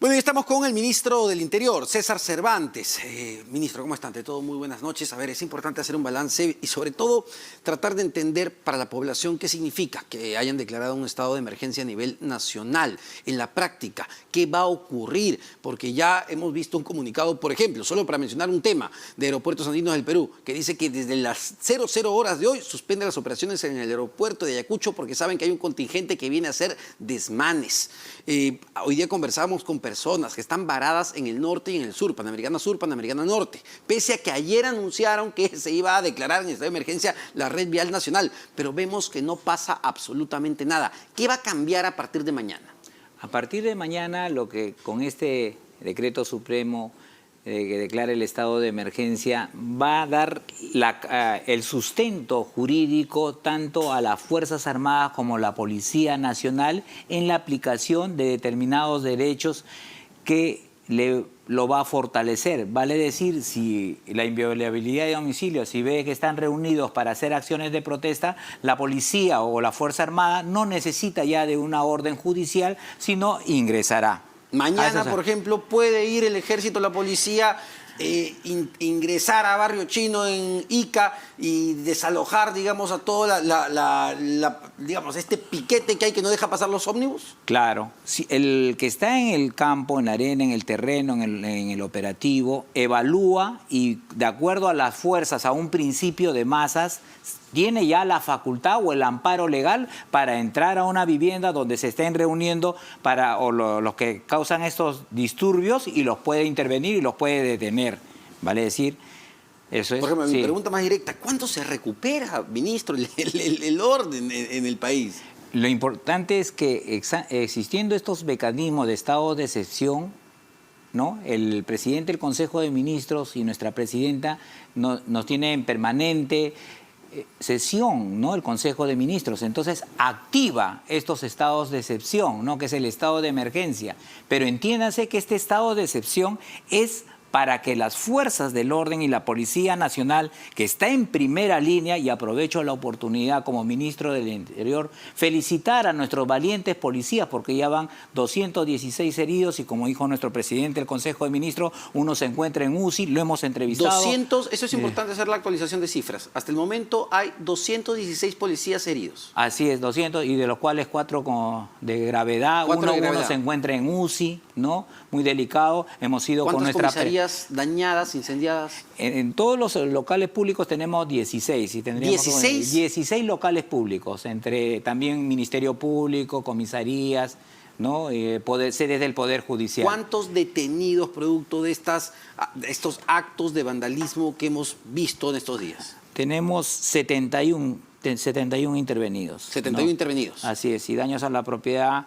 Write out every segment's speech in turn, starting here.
Bueno, y estamos con el ministro del Interior, César Cervantes. Ministro, ¿cómo está? Ante todo, muy buenas noches. A ver, es importante hacer un balance y sobre todo tratar de entender para la población qué significa que hayan declarado un estado de emergencia a nivel nacional. En la práctica, ¿qué va a ocurrir? Porque ya hemos visto un comunicado, por ejemplo, solo para mencionar un tema, de Aeropuertos Andinos del Perú, que dice que desde las 00 horas de hoy suspende las operaciones en el aeropuerto de Ayacucho porque saben que hay un contingente que viene a hacer desmanes. Hoy día conversamos con personas que están varadas en el norte y en el sur, Panamericana Sur, Panamericana Norte, pese a que ayer anunciaron que se iba a declarar en estado de emergencia la red vial nacional, pero vemos que no pasa absolutamente nada. ¿Qué va a cambiar a partir de mañana? A partir de mañana, lo que con este decreto supremo que declara el estado de emergencia va a dar el sustento jurídico tanto a las Fuerzas Armadas como a la Policía Nacional en la aplicación de determinados derechos que lo va a fortalecer. Vale decir, si la inviolabilidad de domicilio, si ve que están reunidos para hacer acciones de protesta, la policía o la Fuerza Armada no necesita ya de una orden judicial, sino ingresará. Mañana, por ejemplo, puede ir el ejército, la policía, ingresar a Barrio Chino en Ica y desalojar, digamos, a toda digamos, este piquete que hay que no deja pasar los ómnibus. Claro. Si el que está en el campo, en la arena, en el terreno, en el operativo, evalúa y de acuerdo a las fuerzas, a un principio de masas, tiene ya la facultad o el amparo legal para entrar a una vivienda donde se estén reuniendo los que causan estos disturbios y los puede intervenir y los puede detener. ¿Vale decir? Eso es. Por ejemplo, sí. Mi pregunta más directa, ¿cuándo se recupera, ministro, el orden en el país? Lo importante es que existiendo estos mecanismos de estado de excepción, ¿no? El presidente del Consejo de Ministros y nuestra presidenta nos tiene en permanente sesión, ¿no? El Consejo de Ministros, entonces activa estos estados de excepción, ¿no? Que es el estado de emergencia, pero entiéndase que este estado de excepción es para que las fuerzas del orden y la Policía Nacional, que está en primera línea, y aprovecho la oportunidad como ministro del Interior, felicitar a nuestros valientes policías, porque ya van 216 heridos y como dijo nuestro presidente del Consejo de Ministros, uno se encuentra en UCI, lo hemos entrevistado. 200, eso es importante hacer la actualización de cifras. Hasta el momento hay 216 policías heridos. Así es, 200, y de los cuales 4 de gravedad, uno se encuentra en UCI, ¿no? Muy delicado. Hemos ido con nuestra... comisarías dañadas, incendiadas? En todos los locales públicos tenemos 16. Y tendríamos 16 locales públicos, entre también Ministerio Público, comisarías, ¿no? Sedes del Poder Judicial. ¿Cuántos detenidos producto de estos actos de vandalismo que hemos visto en estos días? Tenemos 71 intervenidos. 71 ¿no? intervenidos. Así es, y daños a la propiedad,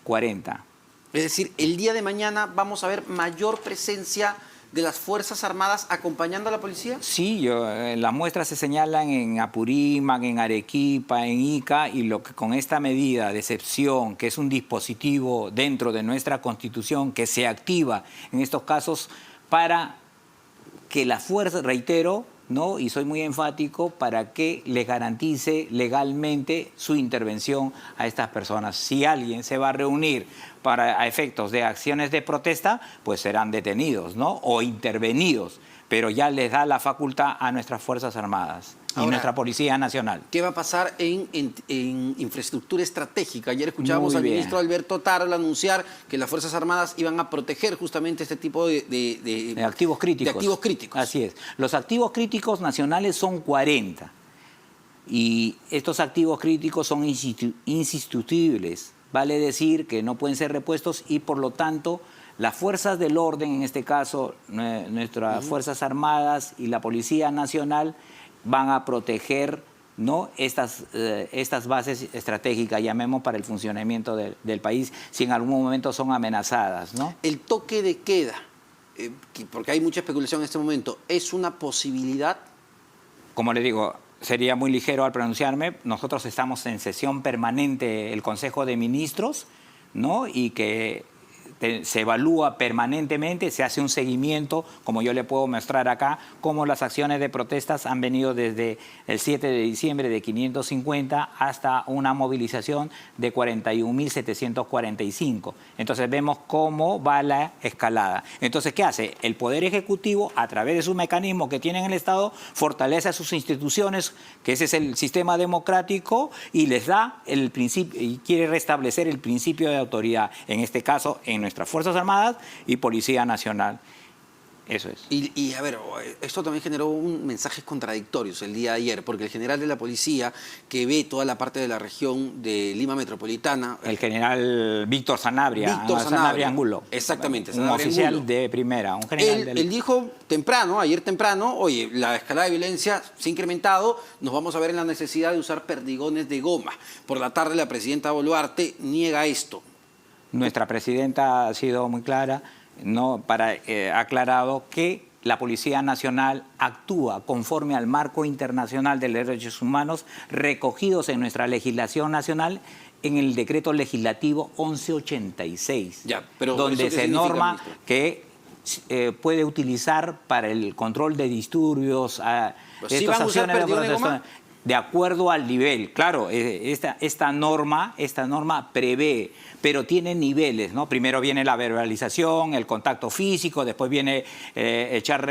40. Es decir, el día de mañana vamos a ver mayor presencia de las Fuerzas Armadas acompañando a la policía. Sí, las muestras se señalan en Apurímac, en Arequipa, en Ica, y lo que con esta medida de excepción, que es un dispositivo dentro de nuestra Constitución que se activa en estos casos para que la fuerza, reitero, ¿no? Y soy muy enfático para que les garantice legalmente su intervención a estas personas. Si alguien se va a reunir a efectos de acciones de protesta, pues serán detenidos, ¿no? O intervenidos, pero ya les da la facultad a nuestras Fuerzas Armadas y nuestra Policía Nacional. ¿Qué va a pasar en infraestructura estratégica? Ayer escuchábamos al ministro Alberto Tarola anunciar que las Fuerzas Armadas iban a proteger justamente este tipo de activos críticos. De activos críticos. Así es. Los activos críticos nacionales son 40 y estos activos críticos son insustituibles. Vale decir que no pueden ser repuestos y por lo tanto las fuerzas del orden, en este caso nuestras Fuerzas Armadas y la Policía Nacional, van a proteger, ¿no? estas bases estratégicas, llamemos, para el funcionamiento del país, si en algún momento son amenazadas, ¿no? El toque de queda, porque hay mucha especulación en este momento, ¿es una posibilidad? Como le digo, sería muy ligero al pronunciarme. Nosotros estamos en sesión permanente el Consejo de Ministros, ¿no? Y que se evalúa permanentemente, se hace un seguimiento, como yo le puedo mostrar acá, cómo las acciones de protestas han venido desde el 7 de diciembre de 550 hasta una movilización de 41.745. Entonces vemos cómo va la escalada. Entonces, ¿qué hace? El Poder Ejecutivo, a través de su mecanismo que tiene en el Estado, fortalece a sus instituciones, que ese es el sistema democrático, y les da el principio, y quiere restablecer el principio de autoridad, en este caso, en nuestras Fuerzas Armadas y Policía Nacional. Eso es. Y a ver, esto también generó mensajes contradictorios el día de ayer, porque el general de la policía, que ve toda la parte de la región de Lima Metropolitana... El general Víctor Sanabria. Víctor Sanabria Angulo. Exactamente. Un oficial Angulo de primera. Un general él dijo ayer temprano, oye, la escalada de violencia se ha incrementado, nos vamos a ver en la necesidad de usar perdigones de goma. Por la tarde la presidenta Boluarte niega esto. Nuestra presidenta ha sido muy clara, ha aclarado que la Policía Nacional actúa conforme al marco internacional de derechos humanos recogidos en nuestra legislación nacional en el decreto legislativo 1186, donde se norma que puede utilizar para el control de disturbios, estas acciones de protesta, de acuerdo al nivel. Claro, esta norma prevé, pero tiene niveles, ¿no? Primero viene la verbalización, el contacto físico, después viene echar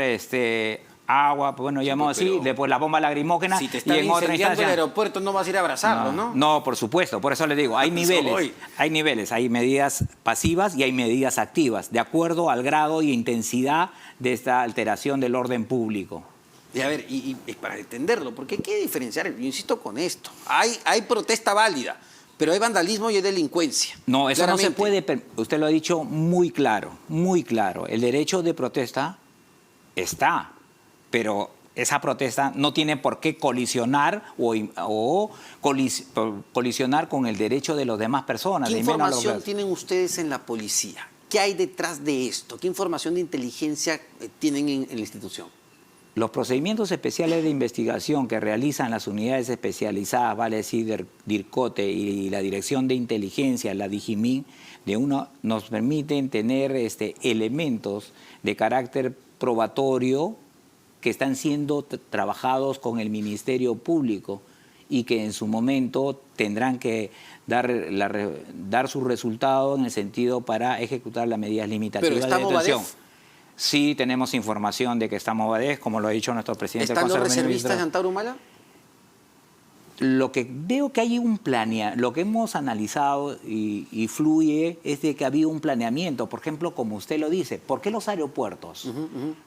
agua, bueno, llamamos así, después la bomba lacrimógena. Si te están incendiando el aeropuerto, no vas a ir a abrazarlo, ¿no? No, por supuesto, por eso le digo, hay niveles, hay medidas pasivas y hay medidas activas, de acuerdo al grado y intensidad de esta alteración del orden público. Y a ver, y para entenderlo, porque hay que diferenciar, yo insisto con esto, hay protesta válida, pero hay vandalismo y hay delincuencia. No, eso claramente no se puede, usted lo ha dicho muy claro, el derecho de protesta está, pero esa protesta no tiene por qué colisionar o colisionar con el derecho de las demás personas. ¿Qué información tienen ustedes en la policía? ¿Qué hay detrás de esto? ¿Qué información de inteligencia tienen en la institución? Los procedimientos especiales de investigación que realizan las unidades especializadas, vale decir, DIRCOTE y la Dirección de Inteligencia, la DIGIMIN, nos permiten tener elementos de carácter probatorio que están siendo trabajados con el Ministerio Público y que en su momento tendrán que dar su resultado en el sentido para ejecutar las medidas limitativas de detención. Sí, tenemos información de que está Movadez, como lo ha dicho nuestro presidente. ¿Están los reservistas de Antauro Humala? Lo que veo que hay lo que hemos analizado y fluye es de que había un planeamiento. Por ejemplo, como usted lo dice, ¿por qué los aeropuertos?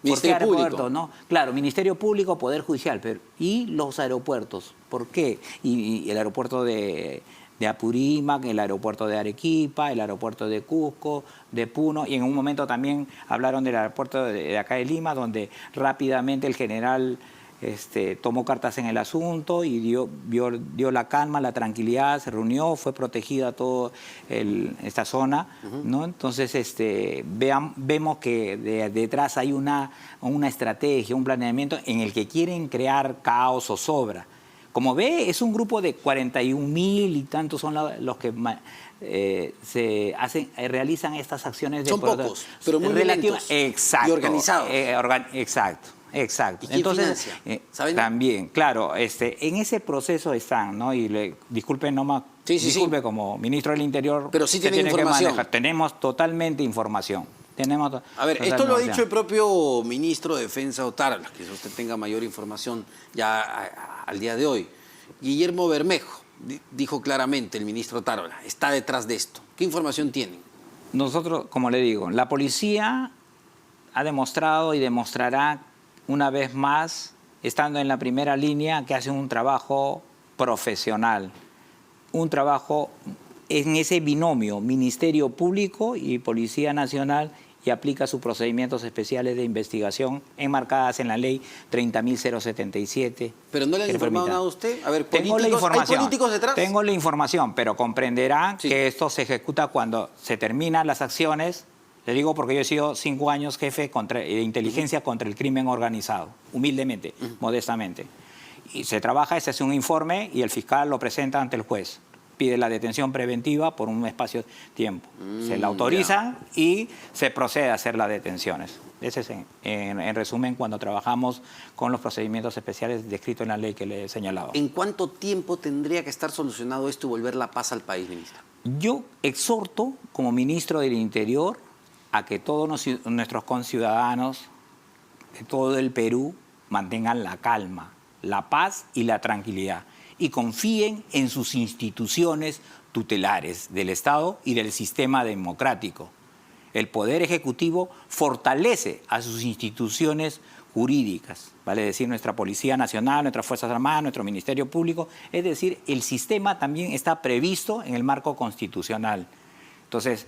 ¿Por qué aeropuertos? ¿No? Claro, Ministerio Público, Poder Judicial, pero ¿y los aeropuertos? ¿Por qué? Y el aeropuerto de Apurímac, el aeropuerto de Arequipa, el aeropuerto de Cusco, de Puno, y en un momento también hablaron del aeropuerto de acá de Lima, donde rápidamente el general tomó cartas en el asunto y dio la calma, la tranquilidad, se reunió, fue protegida toda esta zona, ¿no? Entonces vemos que detrás hay una estrategia, un planeamiento en el que quieren crear caos o sobra. Como ve, es un grupo de 41.000 y tantos son los que realizan estas acciones de protesta. Son pocos, pero muy violentos. Exacto. Y organizados. Exacto. ¿Y quién financia? ¿Saben? También, claro, en ese proceso están, ¿no? Y disculpe nomás, disculpe como ministro del Interior. Pero sí tienen información. Tenemos totalmente información. A ver, esto lo ha dicho el propio ministro de Defensa Otárola, que usted tenga mayor información ya al día de hoy. Guillermo Bermejo dijo claramente, el ministro Otárola, está detrás de esto. ¿Qué información tienen? Nosotros, como le digo, la policía ha demostrado y demostrará una vez más, estando en la primera línea, que hace un trabajo profesional, un trabajo en ese binomio, Ministerio Público y Policía Nacional, y aplica sus procedimientos especiales de investigación enmarcadas en la ley 30.077. ¿Pero no le han informado nada a usted? A ver, tengo la información, ¿hay políticos detrás? Tengo la información, pero comprenderá que esto se ejecuta cuando se terminan las acciones. Le digo porque yo he sido 5 años jefe de inteligencia contra el crimen organizado, humildemente, modestamente. Y se trabaja, se hace un informe y el fiscal lo presenta ante el juez. pide la detención preventiva por un espacio de tiempo. Se la autoriza y se procede a hacer las detenciones. Ese es, en resumen, cuando trabajamos con los procedimientos especiales descritos en la ley que le he señalado. ¿En cuánto tiempo tendría que estar solucionado esto y volver la paz al país, ministro? Yo exhorto, como ministro del Interior, a que todos nuestros conciudadanos de todo el Perú mantengan la calma, la paz y la tranquilidad y confíen en sus instituciones tutelares del Estado y del sistema democrático. El Poder Ejecutivo fortalece a sus instituciones jurídicas, vale decir nuestra Policía Nacional, nuestras Fuerzas Armadas, nuestro Ministerio Público, es decir, el sistema también está previsto en el marco constitucional. Entonces,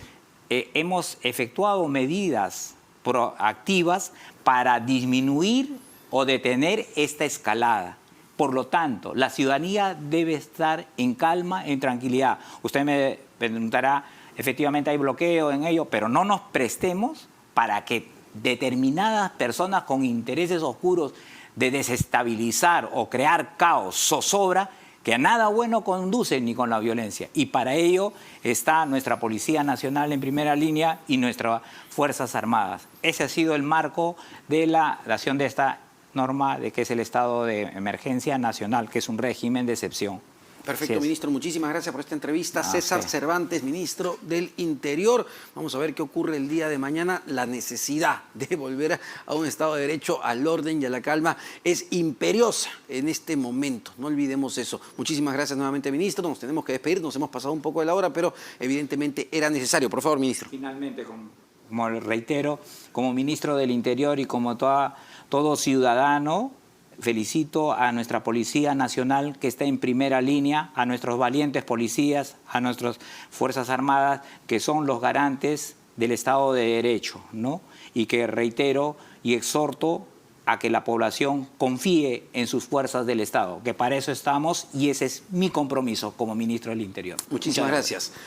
hemos efectuado medidas proactivas para disminuir o detener esta escalada. Por lo tanto, la ciudadanía debe estar en calma, en tranquilidad. Usted me preguntará, efectivamente hay bloqueo en ello, pero no nos prestemos para que determinadas personas con intereses oscuros de desestabilizar o crear caos, zozobra, que a nada bueno conducen ni con la violencia. Y para ello está nuestra Policía Nacional en primera línea y nuestras Fuerzas Armadas. Ese ha sido el marco de la dación de esta norma de que es el estado de emergencia nacional, que es un régimen de excepción. Perfecto, ministro. Muchísimas gracias por esta entrevista. César Cervantes, ministro del Interior. Vamos a ver qué ocurre el día de mañana. La necesidad de volver a un Estado de Derecho, al orden y a la calma es imperiosa en este momento. No olvidemos eso. Muchísimas gracias nuevamente, ministro. Nos tenemos que despedir. Nos hemos pasado un poco de la hora, pero evidentemente era necesario. Por favor, ministro. Finalmente, como reitero, como ministro del Interior y como todo ciudadano, felicito a nuestra Policía Nacional que está en primera línea, a nuestros valientes policías, a nuestras Fuerzas Armadas, que son los garantes del Estado de Derecho, ¿no? Y que reitero y exhorto a que la población confíe en sus fuerzas del Estado, que para eso estamos y ese es mi compromiso como ministro del Interior. Muchísimas gracias.